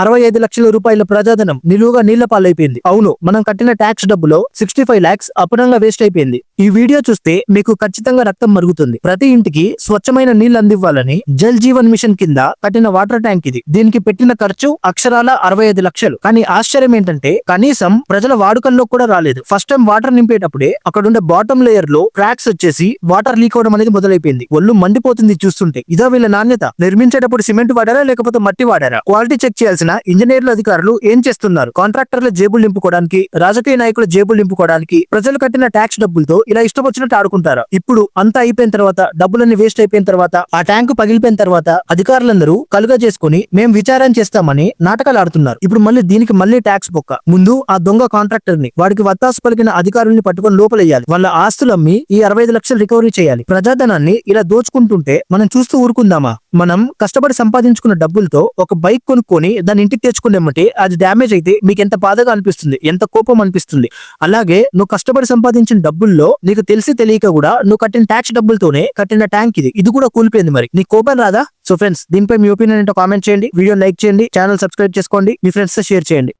65 లక్షల రూపాయల ప్రజాధనం నిలువుగా నీళ్ల పాలైపోయింది. అవును, మనం కట్టిన ట్యాక్స్ డబ్బులో 65 lakhs అపనంగా వేస్ట్ అయిపోయింది. ఈ వీడియో చూస్తే మీకు ఖచ్చితంగా రక్తం మరుగుతుంది. ప్రతి ఇంటికి స్వచ్ఛమైన నీళ్లు అందివ్వాలని జల్ జీవన్ మిషన్ కింద కట్టిన వాటర్ ట్యాంక్ ఇది. దీనికి పెట్టిన ఖర్చు అక్షరాల 65 లక్షలు. కానీ ఆశ్చర్యం ఏంటంటే కనీసం ప్రజల వాడుకల్లో కూడా రాలేదు. ఫస్ట్ టైం వాటర్ నింపేటప్పుడే అక్కడుండే బాటమ్ లేయర్ లో క్రాక్స్ వచ్చేసి వాటర్ లీక్ అవడం అనేది మొదలైపోయింది. ఒళ్ళు మండిపోతుంది చూస్తుంటే. ఇదో వీళ్ళ నాణ్యత? నిర్మించేటప్పుడు సిమెంట్ వాడారా లేకపోతే మట్టి వాడారా? క్వాలిటీ చెక్ చేయాల్సిన ఇంజనీర్ల అధికారులు ఏం చేస్తున్నారు? కాంట్రాక్టర్ల జేబులు నింపుకోవడానికి, రాజకీయ నాయకుల జేబులు నింపుకోవడానికి ప్రజలు కట్టిన ట్యాక్స్ డబ్బులతో ఇలా ఇష్టం వచ్చినట్టు ఆడుకుంటారా? ఇప్పుడు అంతా అయిపోయిన తర్వాత, డబ్బులన్నీ వేస్ట్ అయిపోయిన తర్వాత, ఆ ట్యాంకు పగిలిపోయిన తర్వాత అధికారులందరూ కలుగా చేసుకుని మేం విచారణ చేస్తామని నాటకాలు ఆడుతున్నారు. ఇప్పుడు దీనికి మళ్ళీ ట్యాక్స్ బొక్క. ముందు ఆ దొంగ కాంట్రాక్టర్ ని, వాడికి వత్తాసు పలికిన అధికారుల్ని పట్టుకొని లోపలెయ్యాలి. వాళ్ళ ఆస్తులు అమ్మి ఈ 65 లక్షలు రికవరీ చేయాలి. ప్రజాధనాన్ని ఇలా దోచుకుంటుంటే మనం చూస్తూ ఊరుకుందామా? మనం కష్టపడి సంపాదించుకున్న డబ్బులతో ఒక బైక్ కొనుక్కొని దాన్ని ఇంటికి తెచ్చుకునేమంటే అది డ్యామేజ్ అయితే మీకు ఎంత బాధగా అనిపిస్తుంది, ఎంత కోపం అనిపిస్తుంది. అలాగే నువ్వు కష్టపడి సంపాదించిన డబ్బుల్లో నీకు తెలిసి తెలియక కూడా నువ్వు కట్టిన ట్యాక్స్ డబ్బులతోనే కట్టిన ట్యాంక్ ఇది కూడా కూలిపోయింది. మరి నీ కోపం రాదా? సో ఫ్రెండ్స్, దీనిపై మీ ఒపీనియన్ ఏంటో కామెంట్ చేయండి, వీడియో లైక్ చేయండి, ఛానల్ సబ్స్క్రైబ్ చేసుకోండి, మీ ఫ్రెండ్స్ తో షేర్ చేయండి.